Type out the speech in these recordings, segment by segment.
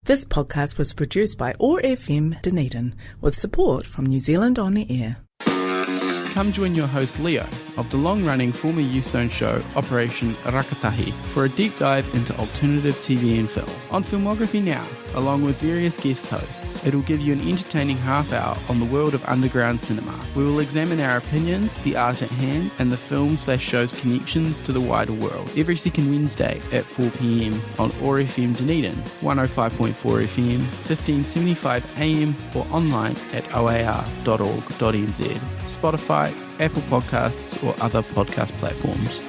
This podcast was produced by OAR FM Dunedin with support from New Zealand On Air. Come join your host Leo of the long-running former Youth Zone show Operation Rakatahi for a deep dive into alternative TV and film on Filmography Now, along with various guest hosts. It'll give you an entertaining half hour on the world of underground cinema. We will examine our opinions, the art at hand, and the film/show's connections to the wider world. Every second Wednesday at 4 p.m. on OAR FM Dunedin, 105.4 FM, 1575 AM, or online at oar.org.nz, Spotify, Apple Podcasts, or other podcast platforms.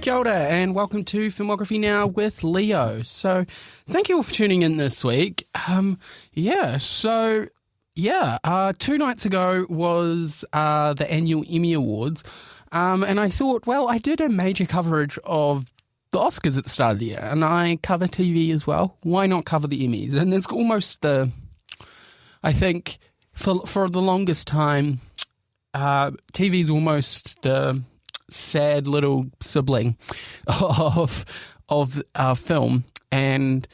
Kia ora and welcome to Filmography Now with Leo. So, thank you all for tuning in this week. 2 nights ago was the annual Emmy Awards, and I thought, well, I did a major coverage of the Oscars at the start of the year, and I cover TV as well. Why not cover the Emmys? And it's almost I think, for the longest time, TV's almost the sad little sibling of film, and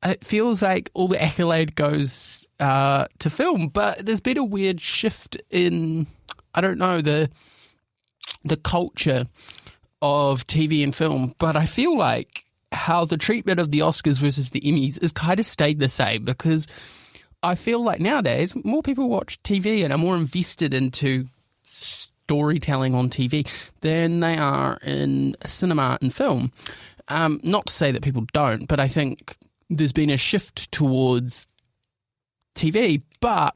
it feels like all the accolade goes to film, but there's been a weird shift in, I don't know, the culture of TV and film, but I feel like how the treatment of the Oscars versus the Emmys has kind of stayed the same, because I feel like nowadays more people watch TV and are more invested into storytelling on TV than they are in cinema and film. Not to say that people don't, but I think there's been a shift towards TV, but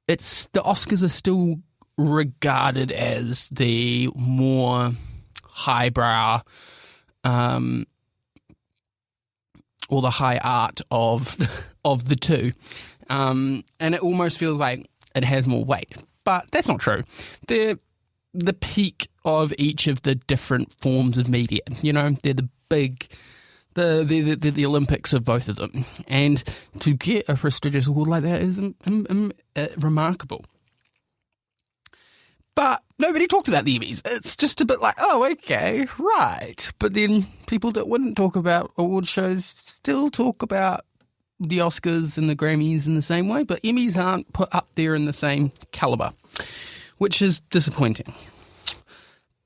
the Oscars are still regarded as the more highbrow or the high art of the two. And it almost feels like it has more weight. But that's not true. They're the peak of each of the different forms of media. You know, they're the big, the Olympics of both of them. And to get a prestigious award like that is remarkable. But nobody talks about the Emmys. It's just a bit like, oh, okay, right. But then people that wouldn't talk about award shows still talk about the Oscars and the Grammys in the same way, but Emmys aren't put up there in the same calibre, which is disappointing.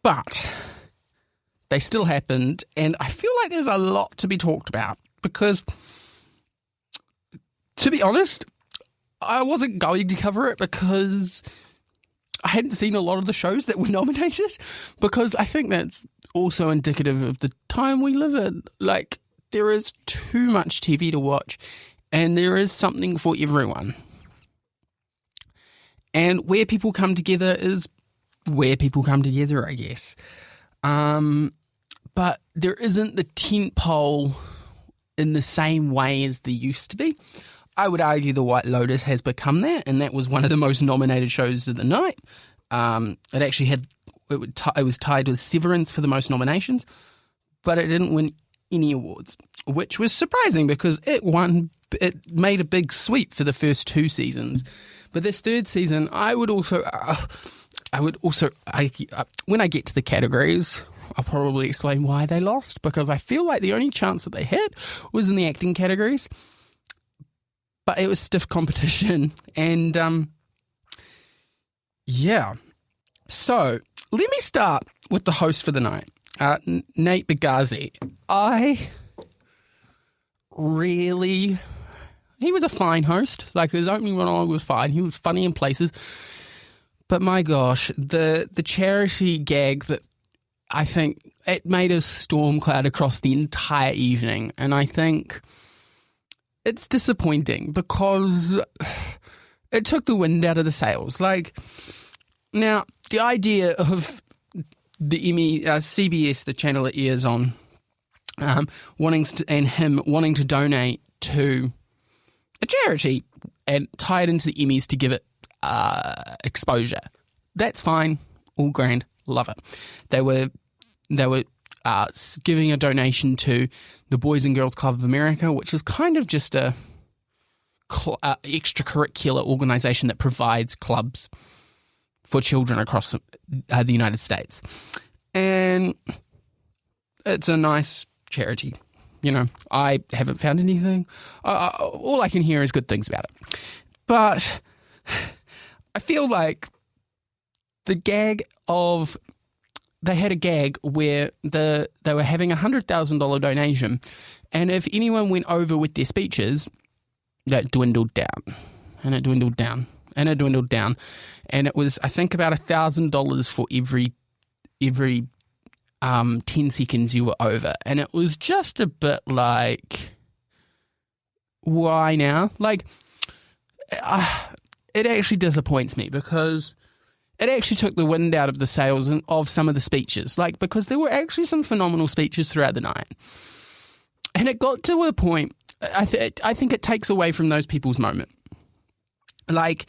But they still happened, and I feel like there's a lot to be talked about, because, to be honest, I wasn't going to cover it because I hadn't seen a lot of the shows that were nominated, because I think that's also indicative of the time we live in. Like, there is too much TV to watch, and there is something for everyone. And where people come together is where people come together, I guess. But there isn't the tentpole in the same way as there used to be. I would argue The White Lotus has become that, and that was one of the most nominated shows of the night. It actually had it was tied with Severance for the most nominations, but it didn't win any awards, which was surprising because it made a big sweep for the first 2 seasons. But this 3rd season, when I get to the categories, I'll probably explain why they lost, because I feel like the only chance that they had was in the acting categories. But it was stiff competition, and So let me start with the host for the night, Nate Bargatze. He was a fine host. Like, his opening monologue was fine. He was funny in places. But my gosh, the charity gag that I think it made a storm cloud across the entire evening. And I think it's disappointing because it took the wind out of the sails. Like, now, the idea of the Emmy, CBS, the channel it airs on, wanting to donate to a charity and tie it into the Emmys to give it exposure. That's fine, all grand, love it. They were giving a donation to the Boys and Girls Club of America, which is kind of just a extracurricular organisation that provides clubs for children across the United States. And it's a nice charity. I haven't found anything. All I can hear is good things about it. But I feel like they had a gag where they were having a $100,000 donation, and if anyone went over with their speeches, that dwindled down, and it dwindled down, and it dwindled down, and it was, I think, about $1,000 for every 10 seconds you were over, and it was just a bit like, why now? Like, it actually disappoints me because it actually took the wind out of the sails of some of the speeches, because there were actually some phenomenal speeches throughout the night. And it got to a point, I think it takes away from those people's moment. These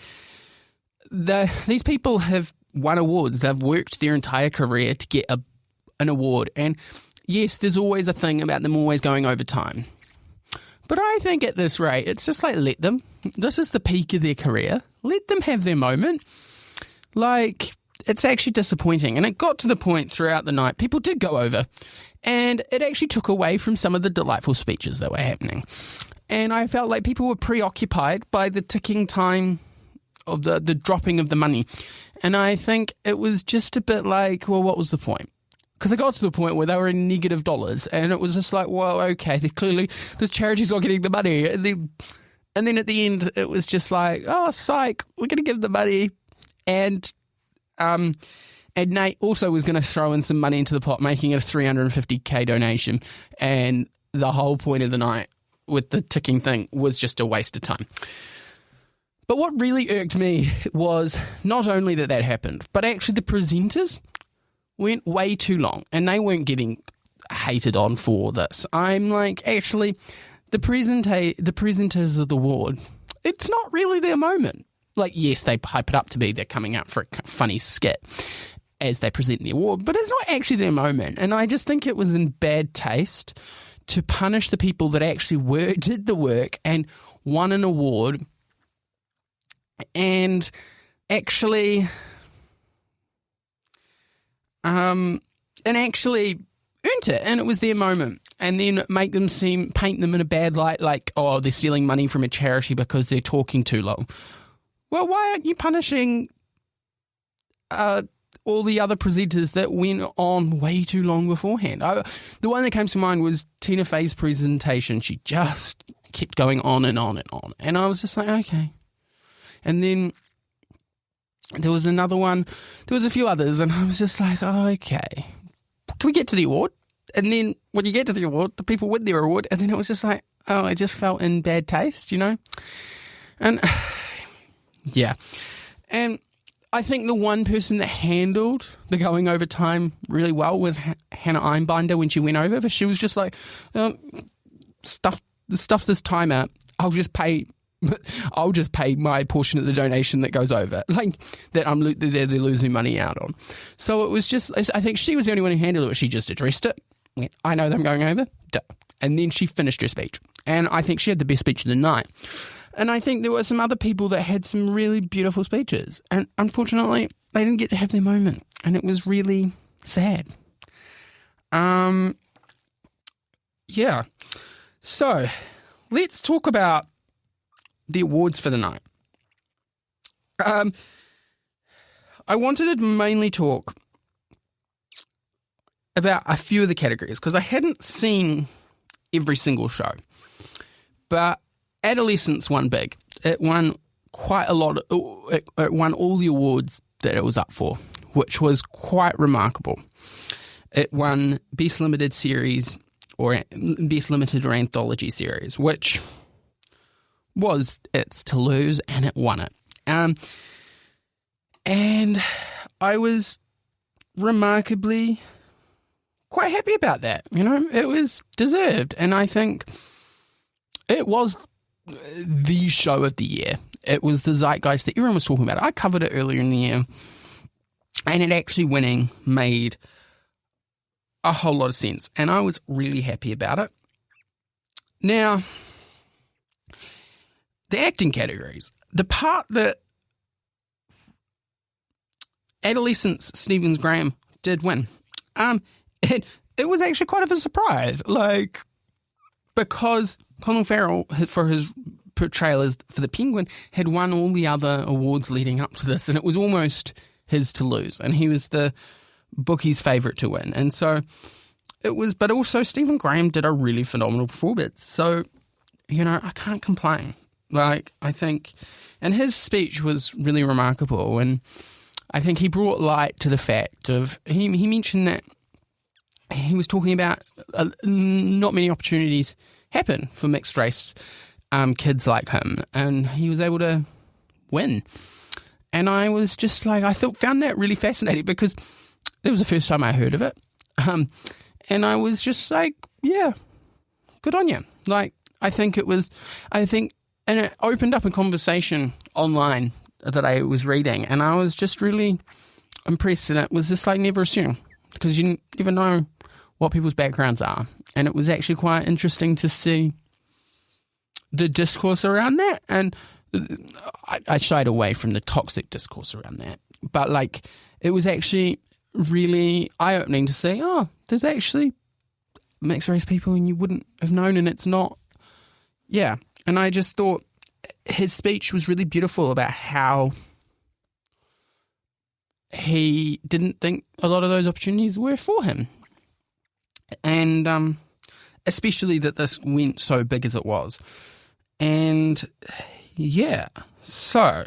people have won awards. They've worked their entire career to get an award. And yes, there's always a thing about them always going over time. But I think at this rate, it's just let them. This is the peak of their career. Let them have their moment. It's actually disappointing. And it got to the point throughout the night, people did go over. And it actually took away from some of the delightful speeches that were happening. And I felt like people were preoccupied by the ticking time of the dropping of the money. And I think it was just a bit like, well, what was the point? Because it got to the point where they were in negative dollars. And it was just like, well, okay, clearly this charity's not getting the money. And then at the end, it was just like, oh, psych, we're going to give the money. And Nate also was going to throw in some money into the pot, making it a $350K donation. And the whole point of the night with the ticking thing was just a waste of time. But what really irked me was not only that happened, but actually the presenters went way too long, and they weren't getting hated on for this. I'm like, actually, the presenters of the award, it's not really their moment. Yes, they hype it up to be they're coming out for a funny skit as they present the award, but it's not actually their moment. And I just think it was in bad taste to punish the people that actually did the work and won an award and actually earned it, and it was their moment, and then paint them in a bad light, like, oh, they're stealing money from a charity because they're talking too long. Well, why aren't you punishing all the other presenters that went on way too long beforehand? The one that came to mind was Tina Fey's presentation. She just kept going on and on and on, and I was just like, okay. And then there was another one. There was a few others, and I was just like, oh, okay. Can we get to the award? And then when you get to the award, the people win their award, and then it was just like, oh, I just felt in bad taste, And yeah. And I think the one person that handled the going over time really well was Hannah Einbinder when she went over, but she was just like, stuff this time out. I'll just pay my portion of the donation that goes over, that they're losing money out on. So it was just, I think she was the only one who handled it. She just addressed it. Went, I know that I'm going over. Duh. And then she finished her speech. And I think she had the best speech of the night. And I think there were some other people that had some really beautiful speeches. And unfortunately, they didn't get to have their moment. And it was really sad. Yeah. So let's talk about the awards for the night. I wanted to mainly talk about a few of the categories because I hadn't seen every single show. But Adolescence won big. It won quite a lot. It won all the awards that it was up for, which was quite remarkable. It won Best Limited Series or Best Limited or Anthology Series, which was its to lose, and it won it. And I was remarkably quite happy about that. It was deserved, and I think it was the show of the year. It was the zeitgeist that everyone was talking about. I covered it earlier in the year, and it actually winning made a whole lot of sense, and I was really happy about it. Now, the acting categories. The part that Adolescence Stevens Graham did win, it was actually quite of a surprise. because Colin Farrell, for his portrayal for the Penguin, had won all the other awards leading up to this, and it was almost his to lose, and he was the bookie's favourite to win. And so it was, but also Stephen Graham did a really phenomenal performance. So, I can't complain. Like, I think, and his speech was really remarkable, and I think he brought light to the fact of, he mentioned that he was talking about not many opportunities happen for mixed race kids like him, and he was able to win. And I was just like, found that really fascinating, because it was the first time I heard of it. And I was just like, yeah, good on you. Like, and it opened up a conversation online that I was reading, and I was just really impressed. And it was just like, never assume, because you never know what people's backgrounds are. And it was actually quite interesting to see the discourse around that. And I shied away from the toxic discourse around that. But like, it was actually really eye-opening to see, there's actually mixed race people and you wouldn't have known, and it's not. Yeah. And I just thought his speech was really beautiful about how he didn't think a lot of those opportunities were for him. And especially that this went so big as it was. And yeah, so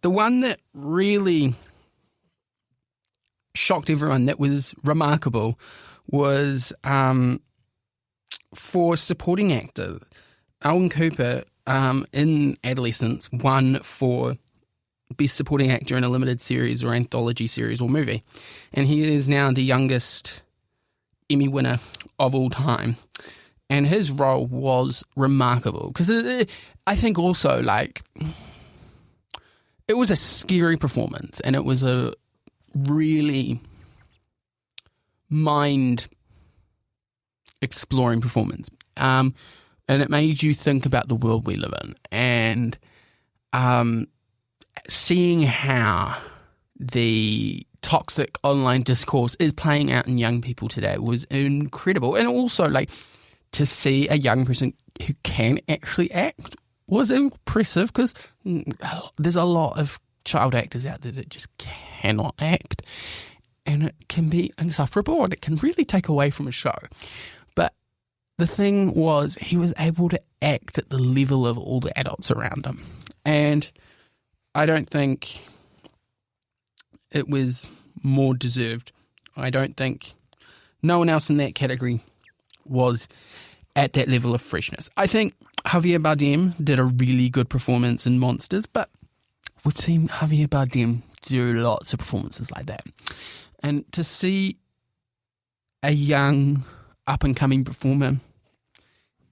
the one that really shocked everyone, that was remarkable, was for supporting actor. Alan Cooper, in Adolescence, won for Best Supporting Actor in a Limited Series or Anthology Series or Movie. And he is now the youngest Emmy winner of all time. And his role was remarkable, because I think also, like, it was a scary performance, and it was a really mind-exploring performance. And it made you think about the world we live in, and seeing how the toxic online discourse is playing out in young people today was incredible. And also, like, to see a young person who can actually act was impressive, because there's a lot of child actors out there that just cannot act, and it can be insufferable, and it can really take away from a show. But the thing was, he was able to act at the level of all the adults around him, and I don't think it was more deserved. I don't think no one else in that category was at that level of freshness. I think Javier Bardem did a really good performance in Monsters, but we've seen Javier Bardem do lots of performances like that. And to see a young, up-and-coming performer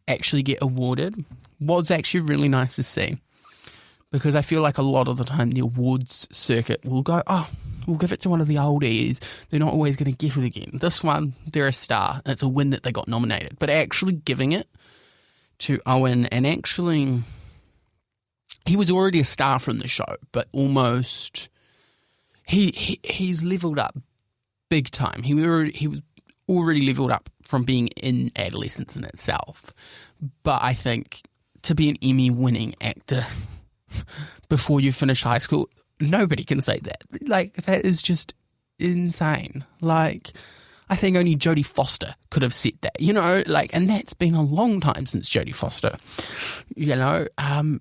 actually get awarded was actually really nice to see. Because I feel like a lot of the time the awards circuit will go, we'll give it to one of the oldies. They're not always going to get it again. This one, they're a star. It's a win that they got nominated. But actually giving it to Owen, and actually, he was already a star from the show, but almost he's leveled up big time. He was already leveled up from being in Adolescence in itself. But I think to be an Emmy-winning actor before you finish high school, nobody can say that. Like, that is just insane. Like, I think only Jodie Foster could have said that, and that's been a long time since Jodie Foster, because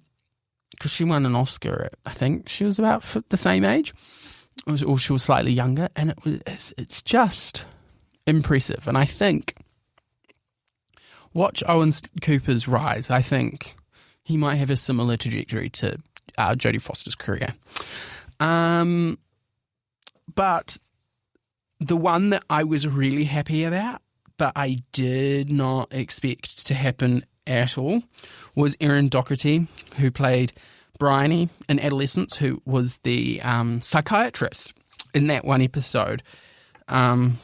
she won an Oscar, I think she was about the same age, or she was slightly younger, and it's just impressive. And I think, watch Owen Cooper's rise. I think he might have a similar trajectory to Jodie Foster's career. But the one that I was really happy about, but I did not expect to happen at all, was Erin Doherty, who played Bryony in Adolescence, who was the psychiatrist in that one episode. And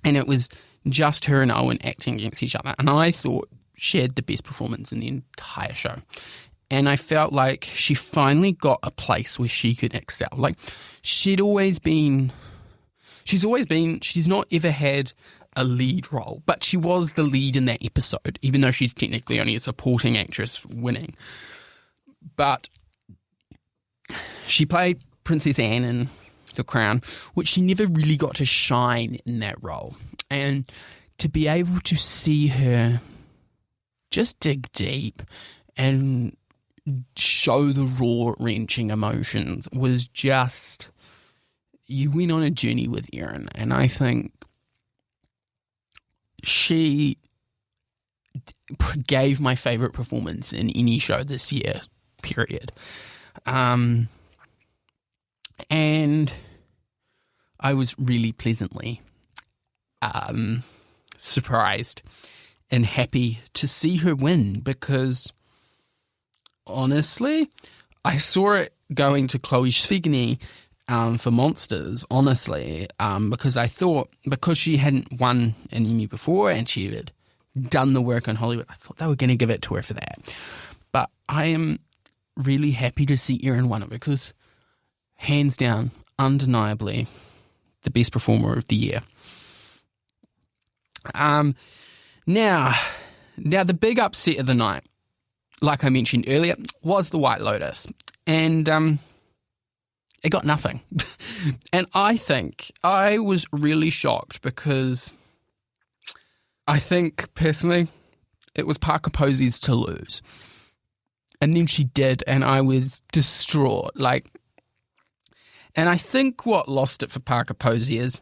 it was just her and Owen acting against each other. And I thought she had the best performance in the entire show. And I felt like she finally got a place where she could excel. Like, she's not ever had a lead role, but she was the lead in that episode, even though she's technically only a supporting actress winning. But she played Princess Anne in The Crown, which she never really got to shine in that role. And to be able to see her just dig deep and show the raw, wrenching emotions was just... You went on a journey with Erin, and I think she gave my favourite performance in any show this year, period. And I was really pleasantly surprised and happy to see her win, because honestly, I saw it going to Chloe Sevigny for Monsters, honestly, because I thought, because she hadn't won an Emmy before and she had done the work on Hollywood, I thought they were going to give it to her for that. But I am really happy to see Erin win it, because hands down, undeniably, the best performer of the year. Now the big upset of the night, like I mentioned earlier, was The White Lotus. And it got nothing. And I think I was really shocked, because I think, personally, it was Parker Posey's to lose. And then she did, and I was distraught. And I think what lost it for Parker Posey is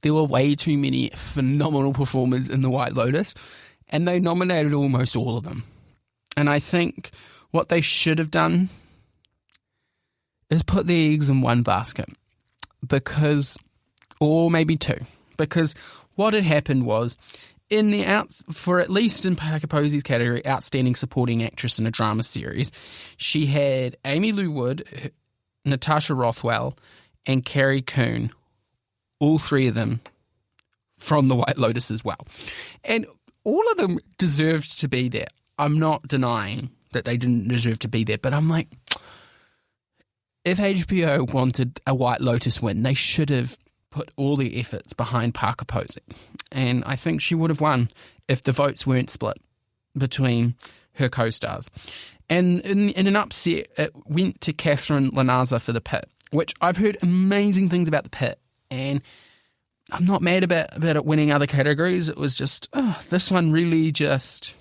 there were way too many phenomenal performers in The White Lotus, and they nominated almost all of them. And I think what they should have done is put the eggs in one basket, or maybe two, because what had happened was, for at least in Parker Posey's category, Outstanding Supporting Actress in a Drama Series, she had Amy Lou Wood, Natasha Rothwell, and Carrie Coon, all three of them from The White Lotus as well. And all of them deserved to be there. I'm not denying that they didn't deserve to be there, but I'm like, if HBO wanted a White Lotus win, they should have put all their efforts behind Parker Posey. And I think she would have won if the votes weren't split between her co-stars. And in an upset, it went to Catherine Lanaza for The Pit, which I've heard amazing things about The Pit. And I'm not mad about it winning other categories. It was just, this one really just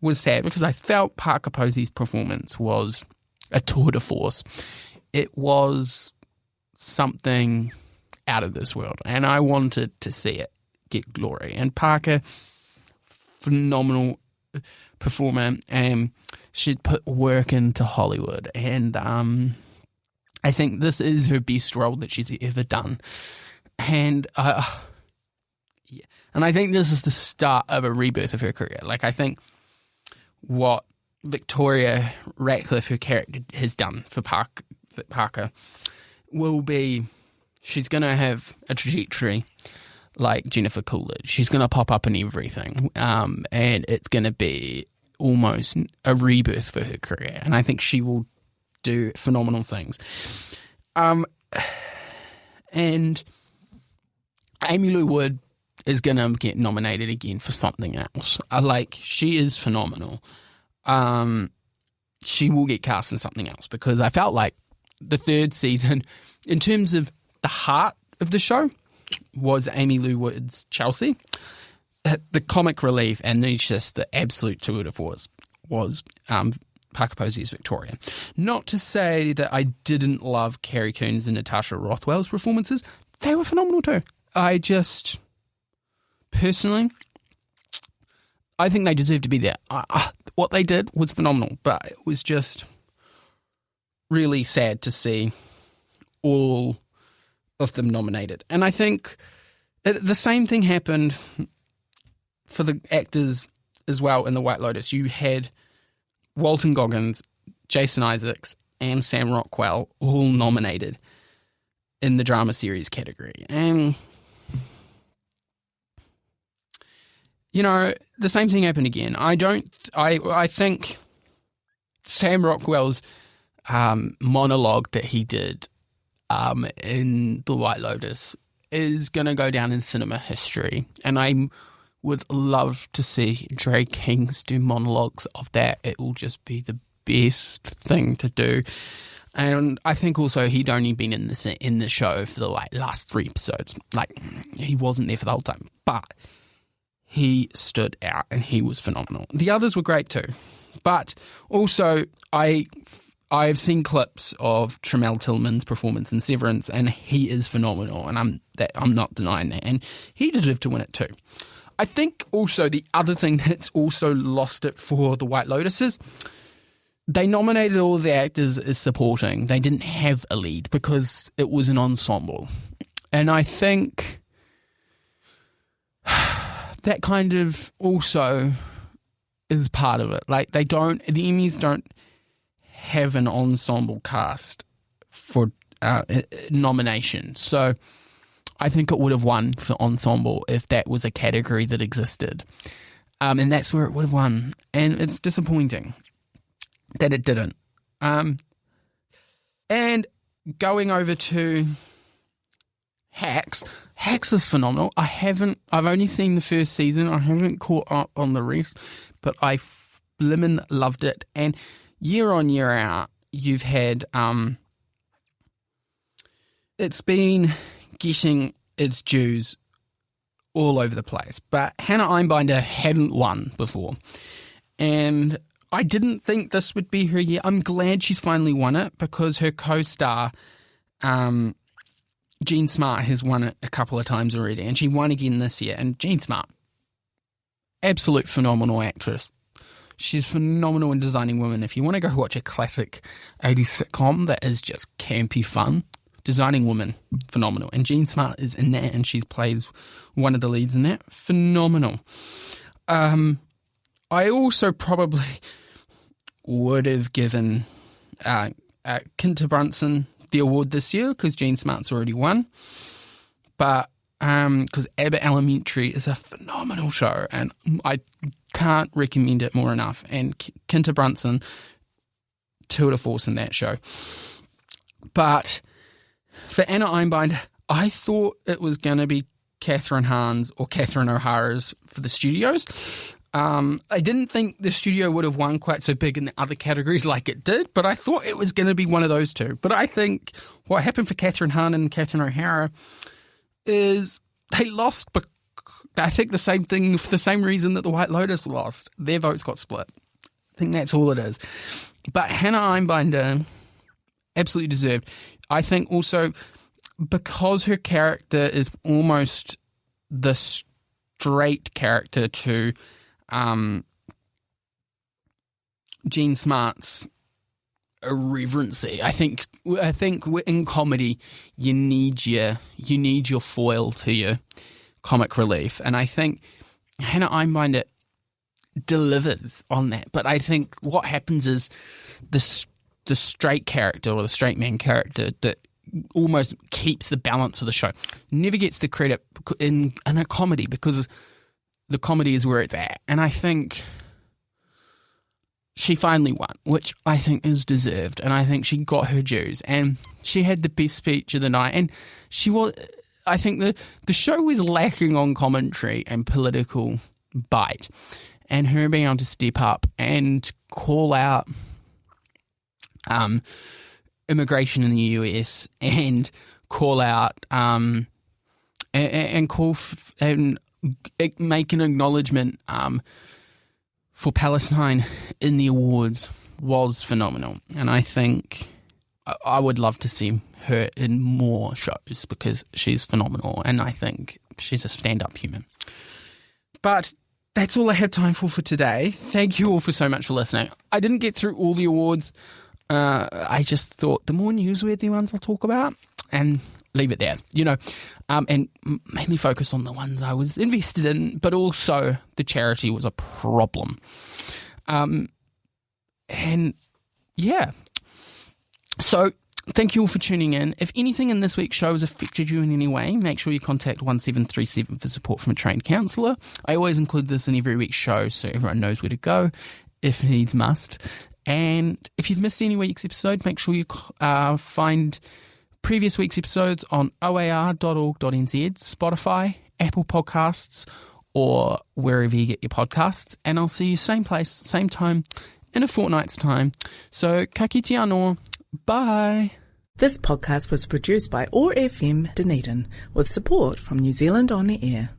was sad, because I felt Parker Posey's performance was a tour de force. It was something out of this world, and I wanted to see it get glory. And Parker, phenomenal performer, and she'd put work into Hollywood, and I think this is her best role that she's ever done. And and I think this is the start of a rebirth of her career. I think what Victoria Ratcliffe, her character, has done for Parker will be, she's going to have a trajectory like Jennifer Coolidge. She's going to pop up in everything, and it's going to be almost a rebirth for her career. And I think she will do phenomenal things. And Amy Lou Wood is going to get nominated again for something else. She is phenomenal. She will get cast in something else, because I felt like the third season, in terms of the heart of the show, was Amy Lou Wood's Chelsea. The comic relief and just the absolute tour de force was Parker Posey's Victoria. Not to say that I didn't love Carrie Coon's and Natasha Rothwell's performances. They were phenomenal too. I just, personally, I think they deserve to be there. What they did was phenomenal, but it was just really sad to see all of them nominated. And I think the same thing happened for the actors as well in The White Lotus. You had Walton Goggins, Jason Isaacs, and Sam Rockwell all nominated in the drama series category. And, the same thing happened again. I think Sam Rockwell's monologue that he did in The White Lotus is going to go down in cinema history, and I would love to see Dre Kings do monologues of that. It will just be the best thing to do. And I think also he'd only been in the show for the last 3 episodes. He wasn't there for the whole time, but he stood out and he was phenomenal. The others were great too, but also I've seen clips of Tremel Tillman's performance in Severance, and he is phenomenal, and I'm not denying that, and he deserved to win it too. I think also the other thing that's also lost it for The White Lotus is they nominated all the actors as supporting. They didn't have a lead because it was an ensemble. And I think that kind of also is part of it. The Emmys don't have an ensemble cast for nomination. So I think it would have won for ensemble if that was a category that existed. And that's where it would have won. And it's disappointing that it didn't. And going over to Hacks is phenomenal. I've only seen the first season. I haven't caught up on the rest, but I blimmin' loved it. And year on, year out, you've had it's been getting its dues all over the place. But Hannah Einbinder hadn't won before. And I didn't think this would be her year. I'm glad she's finally won it because her co-star, Jean Smart, has won it a couple of times already. And she won again this year. And Jean Smart, absolute phenomenal actress. She's phenomenal in Designing Women. If you want to go watch a classic 80s sitcom that is just campy fun, Designing Women, phenomenal. And Jean Smart is in that, and she plays one of the leads in that. Phenomenal. I also probably would have given Kinta Brunson the award this year because Jean Smart's already won. But because Abbott Elementary is a phenomenal show, and I can't recommend it more enough. And Kinta Brunson, tour de force in that show. But for Anna Einbinder, I thought it was going to be Catherine Hahn's or Catherine O'Hara's for the studios. I didn't think the studio would have won quite so big in the other categories like it did, but I thought it was going to be one of those two. But I think what happened for Catherine Hahn and Catherine O'Hara is they lost, but I think the same thing for the same reason that the White Lotus lost. Their votes got split. I think that's all it is. But Hannah Einbinder absolutely deserved. I think also because her character is almost the straight character to Jean Smart's irreverency. I think in comedy you need your foil to your comic relief, and I think Hannah Einbinder delivers on that. But I think what happens is the straight character or the straight man character that almost keeps the balance of the show never gets the credit in a comedy because the comedy is where it's at. And I think she finally won, which I think is deserved. And I think she got her dues. And she had the best speech of the night. And I think the show was lacking on commentary and political bite. And her being able to step up and call out immigration in the US and call out and make an acknowledgement for Palestine in the awards was phenomenal. And I think I would love to see her in more shows because she's phenomenal and I think she's a stand-up human. But that's all I have time for today. Thank you all for so much for listening. I didn't get through all the awards. I just thought the more newsworthy ones I'll talk about and leave it there, and mainly focus on the ones I was invested in, but also the charity was a problem. And yeah, so thank you all for tuning in. If anything in this week's show has affected you in any way, make sure you contact 1737 for support from a trained counsellor. I always include this in every week's show so everyone knows where to go if needs must. And if you've missed any week's episode, make sure you find previous week's episodes on oar.org.nz, Spotify, Apple Podcasts, or wherever you get your podcasts. And I'll see you same place, same time, in a fortnight's time. So, ka kite anō. Bye. This podcast was produced by OAR FM Dunedin with support from New Zealand On the Air.